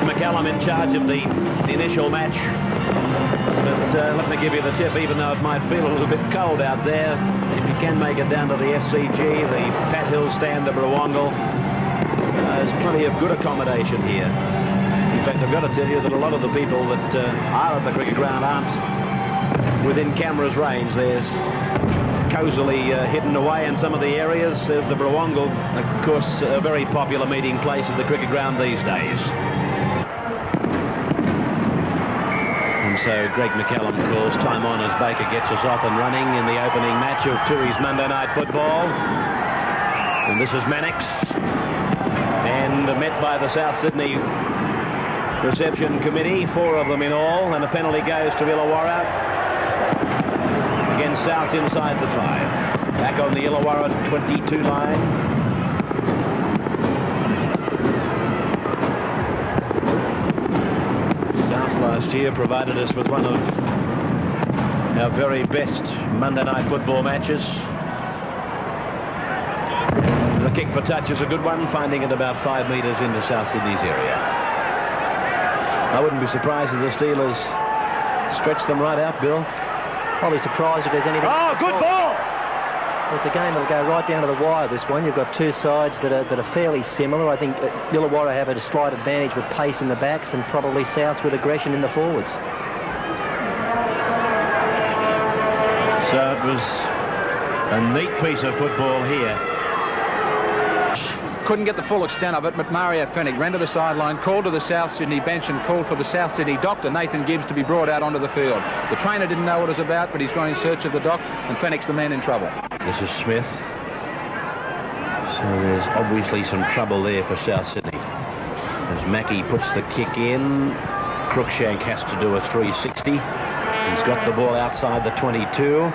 McCallum in charge of the initial match. But let me give you the tip, even though it might feel a little bit cold out there, if you can make it down to the SCG, the Pat Hill stand, the Brawongle, there's plenty of good accommodation here. In fact, I've got to tell you that a lot of the people that are at the cricket ground aren't within camera's range. There's cosily hidden away in some of the areas. There's the Brawongle, of course, a very popular meeting place at the cricket ground these days. And so Greg McCallum calls time on as Baker gets us off and running in the opening match of Tooheys Monday Night Football. And this is Mannix, and met by the South Sydney reception committee, 4 of them in all, and a penalty goes to Illawarra. Again, South's inside the 5. Back on the Illawarra 22 line. South last year provided us with one of our very best Monday Night Football matches. The kick for touch is a good one, finding it about 5 metres into South Sydney's area. I wouldn't be surprised if the Steelers stretch them right out, Bill. I'll be surprised if there's anything. Oh, good ball! It's a game that'll go right down to the wire, this one. You've got two sides that are fairly similar. I think Illawarra have a slight advantage with pace in the backs and probably South with aggression in the forwards. So it was a neat piece of football here. Couldn't get the full extent of it, but Mario Fenech ran to the sideline, called to the South Sydney bench and called for the South Sydney doctor, Nathan Gibbs, to be brought out onto the field. The trainer didn't know what it was about, but he's gone in search of the doc, and Fenech's the man in trouble. This is Smith. So there's obviously some trouble there for South Sydney. As Mackey puts the kick in, Cruickshank has to do a 360. He's got the ball outside the 22.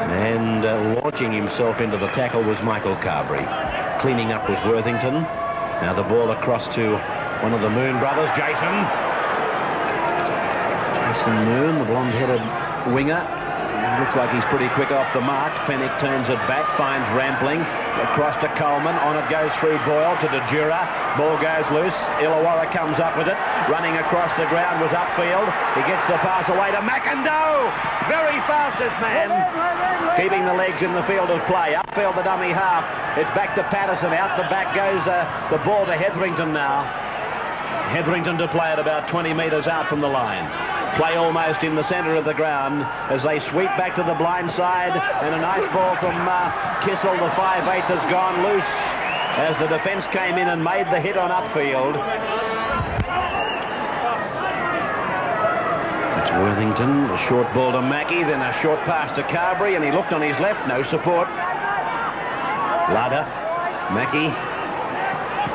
And launching himself into the tackle was Michael Carberry. Cleaning up was Worthington. Now the ball across to one of the Moon brothers, Jason Moon, the blonde-headed winger. Looks like he's pretty quick off the mark. Fenech turns it back, finds Rampling. Across to Coleman. On it goes through Boyle to Djura. Ball goes loose. Illawarra comes up with it. Running across the ground was Upfield. He gets the pass away to McIndoe. Very fast, this man. Keeping the legs in the field of play. Upfield, the dummy half. It's back to Pattison. Out the back goes the ball to Hetherington now. Hetherington to play at about 20 metres out from the line. Play almost in the centre of the ground as they sweep back to the blind side, and a nice ball from Kissell, the 5/8, has gone loose as the defence came in and made the hit on Upfield. It's Worthington, a short ball to Mackey, then a short pass to Carberry, and he looked on his left, no support. Larder, Mackey,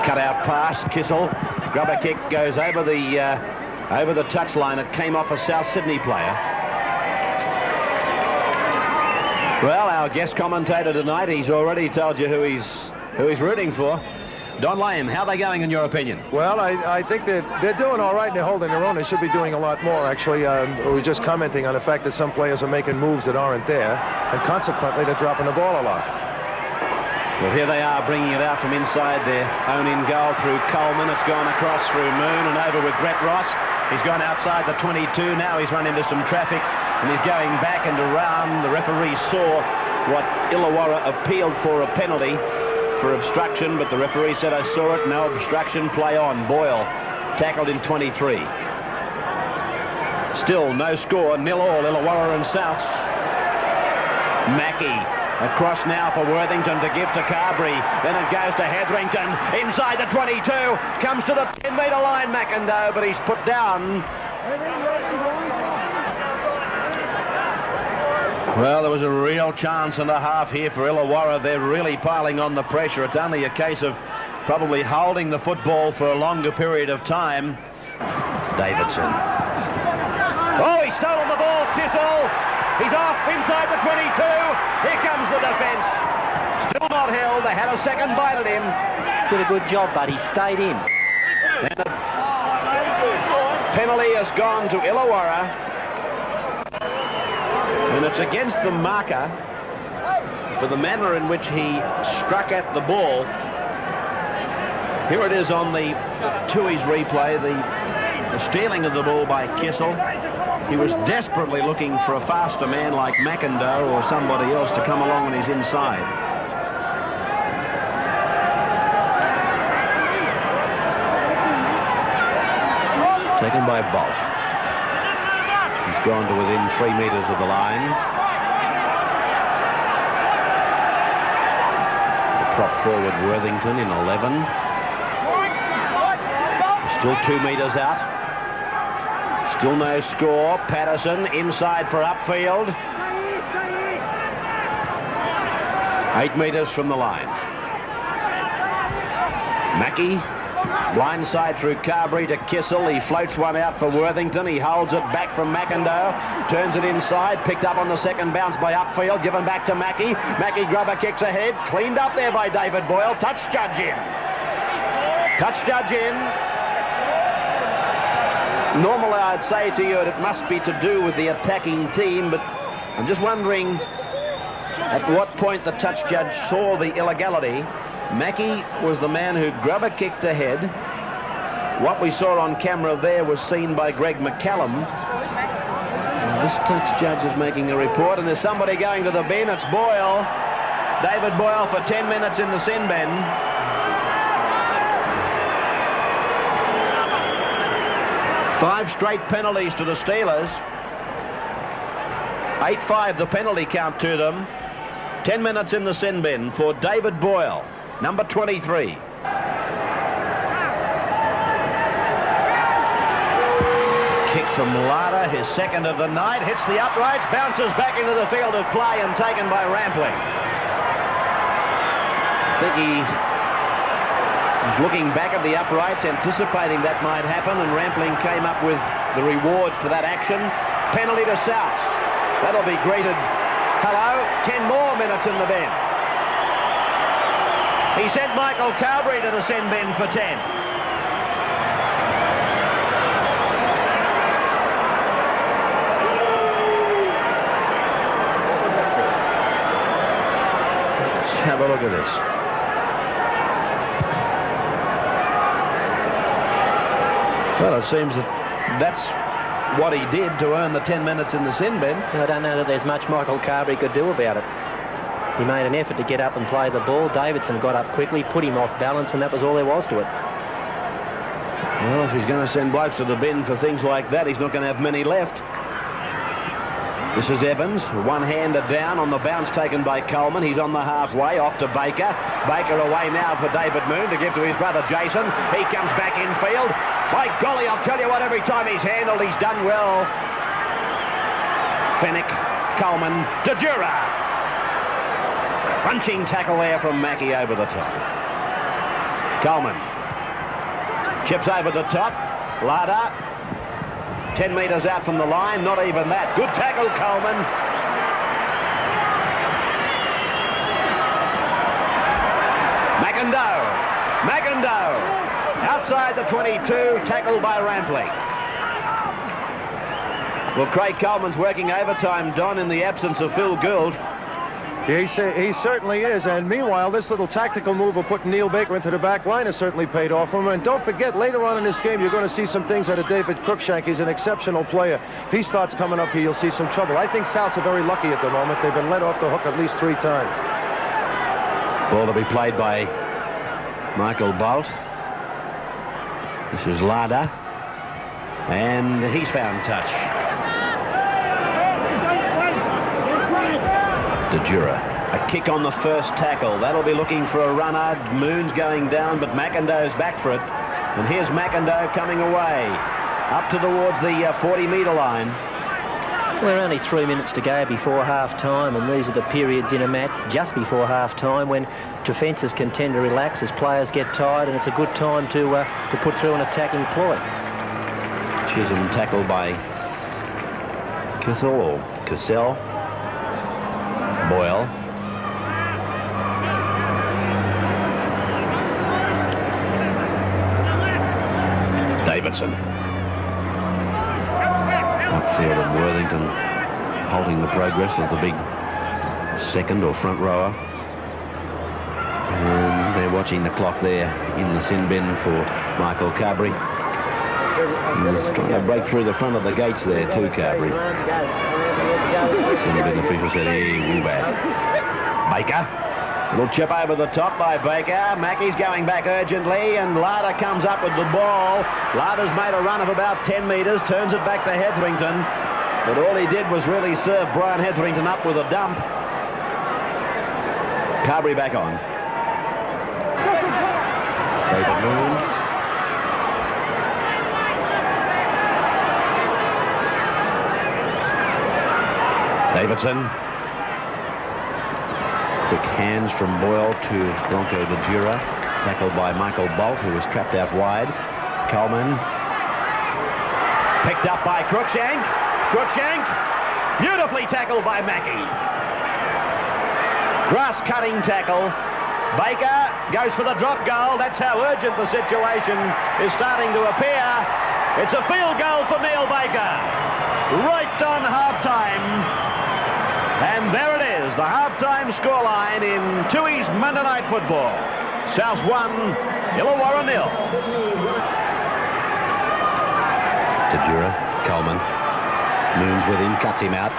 cut out pass, Kissell, rubber kick goes over the touchline. It came off a South Sydney player. Well, our guest commentator tonight, he's already told you who he's rooting for. Don Lane, how are they going in your opinion? Well, I think they're doing all right and they're holding their own. They should be doing a lot more, actually. We were just commenting on the fact that some players are making moves that aren't there, and consequently they're dropping the ball a lot. Well, here they are bringing it out from inside their own in goal through Coleman. It's gone across through Moon and over with Brett Ross. He's gone outside the 22. Now he's run into some traffic and he's going back and around. The referee saw what Illawarra appealed for, a penalty for obstruction, but the referee said, I saw it, no obstruction, play on. Boyle tackled in 23. Still no score, 0-0, Illawarra and Souths. Mackey across now for Worthington to give to Carberry. Then it goes to Hetherington. Inside the 22. Comes to the 10-metre line, McIndoe, but he's put down. Well, there was a real chance and a half here for Illawarra. They're really piling on the pressure. It's only a case of probably holding the football for a longer period of time. Davidson. Oh, he's stolen the ball, Kissell. He's off inside the 22. Here comes the defence. Still not held. They had a second bite at him. Did a good job, but he stayed in. And a penalty has gone to Illawarra. And it's against the marker for the manner in which he struck at the ball. Here it is on the Tui's replay, the stealing of the ball by Kissell. He was desperately looking for a faster man like McIndoe or somebody else to come along on his inside. Taken by Bolt. He's gone to within 3 metres of the line. The prop forward Worthington in 11. Still 2 metres out. Still no score. Pattison inside for Upfield. 8 metres from the line. Mackey. Blindside through Carberry to Kissell. He floats one out for Worthington. He holds it back from McIndoe. Turns it inside. Picked up on the second bounce by Upfield. Given back to Mackey. Mackey grubber kicks ahead. Cleaned up there by David Boyle. Touch judge in. Touch judge in. Normally I'd say to you it must be to do with the attacking team, but I'm just wondering at what point the touch judge saw the illegality. Mackey was the man who grubber kicked ahead. What we saw on camera there was seen by Greg McCallum. Now this touch judge is making a report, and there's somebody going to the bin. It's Boyle. David Boyle for 10 minutes in the sin bin. 5 straight penalties to the Steelers. 8-5 the penalty count to them. 10 minutes in the sin bin for David Boyle, number 23. Kick from Larder, his second of the night, hits the uprights, bounces back into the field of play and taken by Rampling. I think he was looking back at the uprights, anticipating that might happen, and Rampling came up with the rewards for that action. Penalty to Souths. That'll be greeted. Hello, 10 more minutes in the bin. He sent Michael Carberry to the sin bin for 10. Let's have a look at this. Well, it seems that that's what he did to earn the 10 minutes in the sin bin. I don't know that there's much Michael Carberry could do about it. He made an effort to get up and play the ball. Davidson got up quickly, put him off balance, and that was all there was to it. Well, if he's going to send blokes to the bin for things like that, he's not going to have many left. This is Evans, one-hander down on the bounce taken by Coleman. He's on the halfway, off to Baker. Baker away now for David Moon to give to his brother Jason. He comes back infield. By golly, I'll tell you what, every time he's handled, he's done well. Fenech, Coleman, Djura. Crunching tackle there from Mackey over the top. Coleman. Chips over the top. Larder. 10 metres out from the line, not even that. Good tackle, Coleman. McIndoe. Outside the 22, tackled by Rampling. Well, Craig Coleman's working overtime, Don, in the absence of Phil Gould. He certainly is, and meanwhile, this little tactical move of putting Neil Baker into the back line has certainly paid off for him. And don't forget, later on in this game, you're going to see some things out of David Cruickshank. He's an exceptional player. If he starts coming up here, you'll see some trouble. I think Souths are very lucky at the moment. They've been let off the hook at least 3 times. Ball to be played by Michael Bolt. This is Larder, and he's found touch. Djura. A kick on the first tackle. That'll be looking for a runner. Moon's going down, but McIndoe's back for it. And here's McIndoe coming away. Up towards the 40-metre line. We're only 3 minutes to go before half-time, and these are the periods in a match just before half-time when defences can tend to relax as players get tired, and it's a good time to put through an attacking ploy. Chisholm tackled by Kissell or Kissell. Boyle. Davidson. Upfield and Worthington holding the progress of the big second or front rower. And there was watching the clock there in the sin bin for Michael Carberry. He was trying to break through the front of the gates there too, Carberry. Sin bin official said, "Hey, we're back." Baker. Little chip over the top by Baker. Mackey's going back urgently, and Larder comes up with the ball. Larder's made a run of about 10 metres, turns it back to Hetherington. But all he did was really serve Brian Hetherington up with a dump. Carberry back on. David Moon. Davidson. Quick hands from Boyle to Bronco Djura. Tackled by Michael Bolt, who was trapped out wide. Coleman. Picked up by Cruickshank. Cruickshank. Beautifully tackled by Mackey. Grass-cutting tackle. Baker goes for the drop goal. That's how urgent the situation is starting to appear. It's a field goal for Neil Baker. Right on half-time. And there it is, the half-time scoreline in Tooheys Monday Night Football. South 1, Illawarra 0. Djura, Coleman. Moon's with him, cuts him out.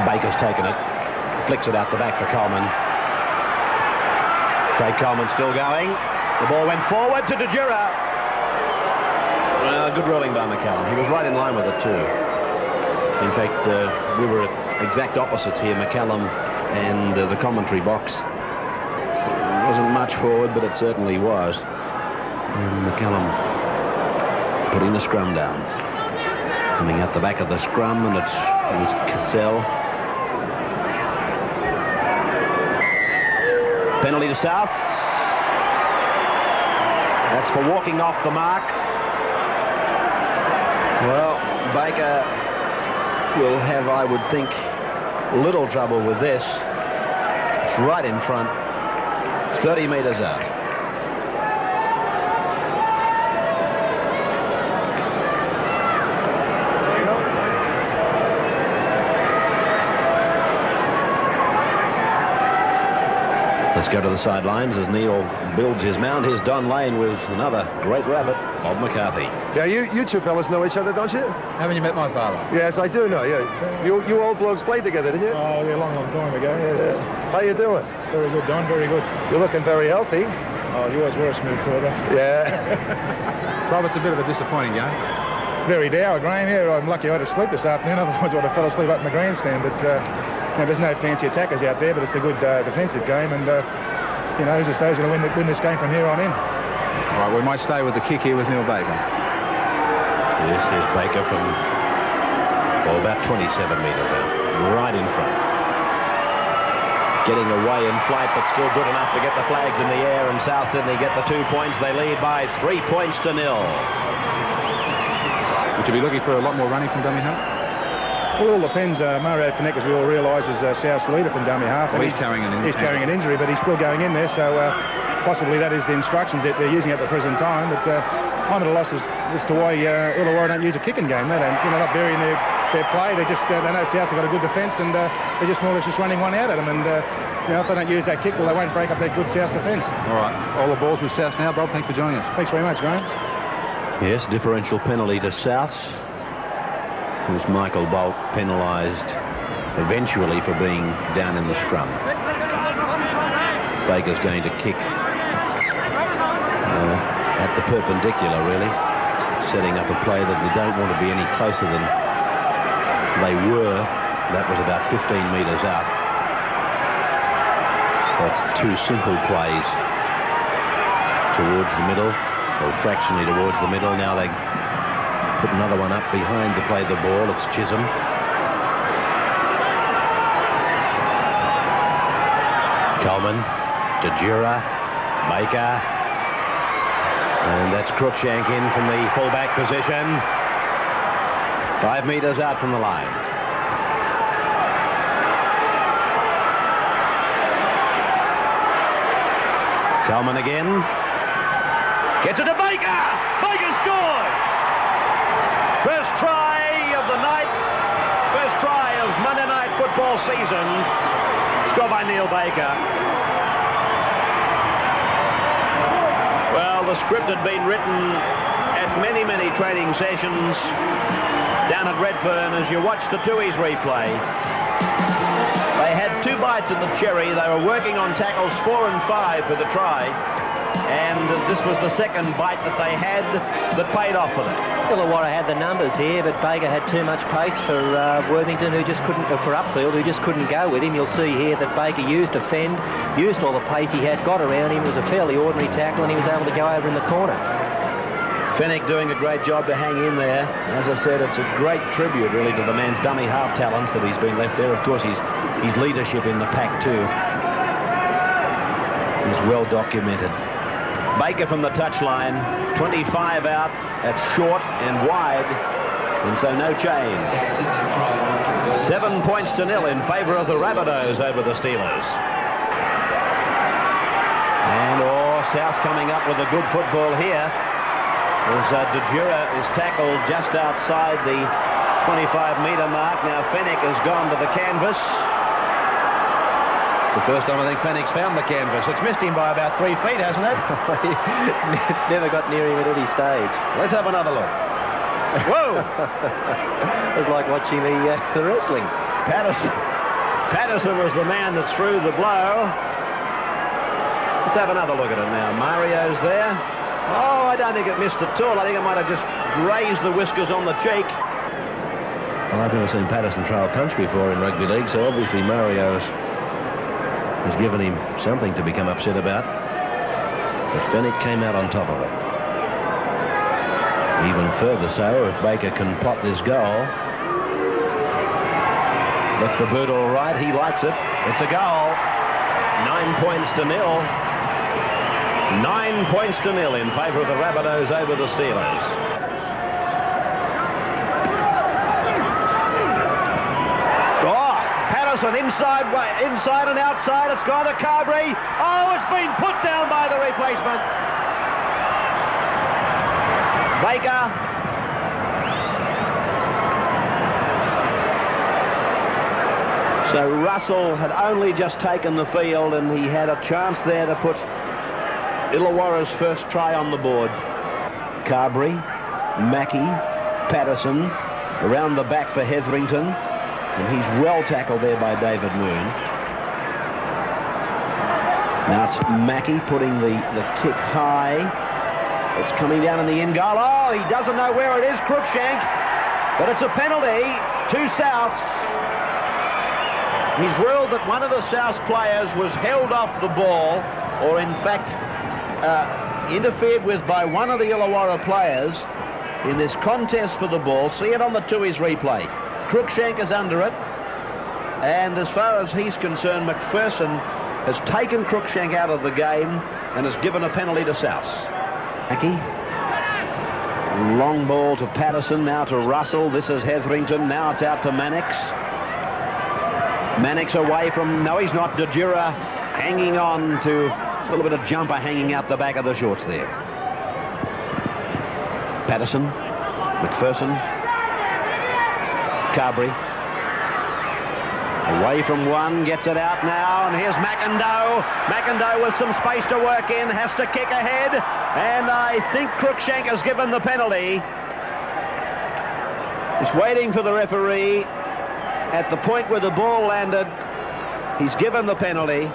Baker's taken it. Flicks it out the back for Coleman. Craig Coleman still going. The ball went forward to Djura. Good ruling by McCallum. He was right in line with it too. In fact, we were at exact opposites here, McCallum and the commentary box. It wasn't much forward, but it certainly was. And McCallum putting the scrum down. Coming out the back of the scrum, and it was Kissell. Penalty to South. That's for walking off the mark. Well, Baker will have, I would think, little trouble with this. It's right in front, 30 metres out. Let's go to the sidelines as Neil builds his mount. Here's Don Lane with another great rabbit, Bob McCarthy. Yeah, you two fellas know each other, don't you? Haven't you met my father? Yes, I do know, yeah. You old blokes played together, didn't you? Oh, yeah, a long, long time ago, yes. Yeah. How you doing? Very good, Don, very good. You're looking very healthy. Oh, you always were a smooth talker. Yeah. Bob, it's a bit of a disappointing game. Very dour, Graham. Yeah, I'm lucky I had to sleep this afternoon, otherwise I would have fell asleep up in the grandstand. But, you know, there's no fancy attackers out there, but it's a good defensive game, and, you know, as I say, he's going to win this game from here on in. All right, we might stay with the kick here with Neil Baker. Yes, here's Baker from about 27 metres out, right in front. Getting away in flight, but still good enough to get the flags in the air, and South Sydney get the 2 points. They lead by 3 points to 0. Would you be looking for a lot more running from dummy half? Well, it all depends. Mario Fenech, as we all realise, is South's leader from dummy half. Well, he's carrying an injury. He's carrying an injury, but he's still going in there, so possibly that is the instructions that they're using at the present time. But I'm at a loss as to why Illawarra don't use a kicking game. They don't, not varying their play. They just they know South's got a good defence, and they're just more or less just running one out at them. And if they don't use that kick, well, they won't break up that good South defence. All right, all the balls with South now. Bob, thanks for joining us. Thanks very much, Graham. Yes, differential penalty to Souths. Was Michael Bolt penalised eventually for being down in the scrum. Baker's going to kick at the perpendicular, really, setting up a play that we don't want to be any closer than they were. That was about 15 metres out. So it's 2 simple plays towards the middle, or fractionally towards the middle. Now they put another one up behind to play the ball. It's Chisholm. Coleman, Djura, Baker, and that's Cruickshank in from the fullback position. 5 metres out from the line. Coleman again. Gets it to Baker. Baker scores. First try of the night. First try of Monday Night Football season. Scored by Neil Baker. the script had been written at many, many training sessions down at Redfern as you watch the Tooheys replay. They had 2 bites at the cherry. They were working on tackles 4 and 5 for the try. And this was the second bite that they had that paid off for them. Illawarra had the numbers here, but Baker had too much pace for Worthington, who just couldn't, for Upfield, who just couldn't go with him. You'll see here that Baker used a fend, used all the pace he had, got around him. It was a fairly ordinary tackle, and he was able to go over in the corner. Fenech doing a great job to hang in there. As I said, it's a great tribute, really, to the man's dummy half talents that he's been left there. Of course, his leadership in the pack, too, is well documented. Baker from the touchline, 25 out, that's short and wide, and so no change. 7 points to 0 in favour of the Rabbitohs over the Steelers. And South coming up with a good football here as Djura is tackled just outside the 25-metre mark. Now Fenech has gone to the canvas. The first time I think Fenech's found the canvas. It's missed him by about 3 feet, hasn't it? Never got near him at any stage. Let's have another look. Whoa! It was like watching the wrestling. Pattison was the man that threw the blow. Let's have another look at it now. Mario's there. Oh, I don't think it missed at all. I think it might have just grazed the whiskers on the cheek. Well, I've never seen Pattison throw a punch before in rugby league, so obviously Mario's has given him something to become upset about. But Fenech came out on top of it. Even further so if Baker can pot this goal. Left the boot all right. He likes it. It's a goal. 9 points to 0. 9 points to 0 in favour of the Rabbitohs over the Steelers. Inside and outside. It's gone to Carberry. Oh, it's been put down by the replacement. Baker. So Russell had only just taken the field and he had a chance there to put Illawarra's first try on the board. Carberry, Mackey, Pattison around the back for Hetherington. And he's well tackled there by David Moon. Now it's Mackey putting the kick high. It's coming down in the end goal. Oh, he doesn't know where it is, Cruickshank. But it's a penalty to Souths. He's ruled that one of the Souths players was held off the ball, or in fact interfered with by one of the Illawarra players in this contest for the ball. See it on the Tooheys replay. Cruickshank is under it, and as far as he's concerned, McPherson has taken Cruickshank out of the game and has given a penalty to South. Mackey, long ball to Pattison, now to Russell. This is Hetherington, now it's out to Mannix. Mannix away from, no he's not, Djura hanging on to a little bit of jumper hanging out the back of the shorts there. Pattison, McPherson, Carberry away from one, gets it out now, and here's McIndoe. McIndoe with some space to work in, has to kick ahead, and I think Cruickshank has given the penalty. He's waiting for the referee at the point where the ball landed. He's given the penalty.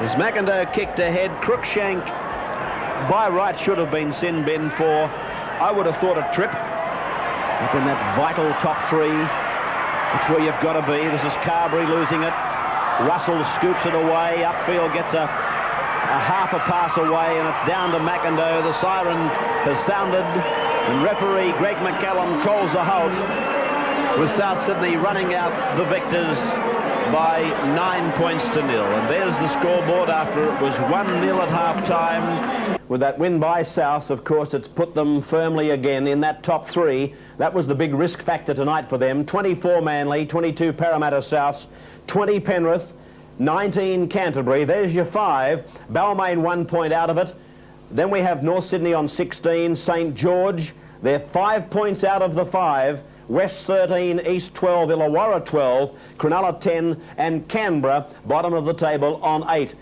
As McIndoe kicked ahead, Cruickshank by right should have been sin bin for, I would have thought, a trip. Up in that vital top 3. That's where you've got to be. This is Carberry losing it. Russell scoops it away. Upfield gets a half a pass away, and it's down to McIndoe. The siren has sounded, and referee Greg McCallum calls a halt, with South Sydney running out the victors by 9 points to 0. And there's the scoreboard after it was 1-0 at half-time. With that win by South, of course, it's put them firmly again in that top 3. That was the big risk factor tonight for them. 24 Manly, 22 Parramatta Souths, 20 Penrith, 19 Canterbury. There's your 5. Balmain 1 point out of it. Then we have North Sydney on 16, St George. They're 5 points out of the 5. West 13, East 12, Illawarra 12, Cronulla 10, and Canberra, bottom of the table, on 8.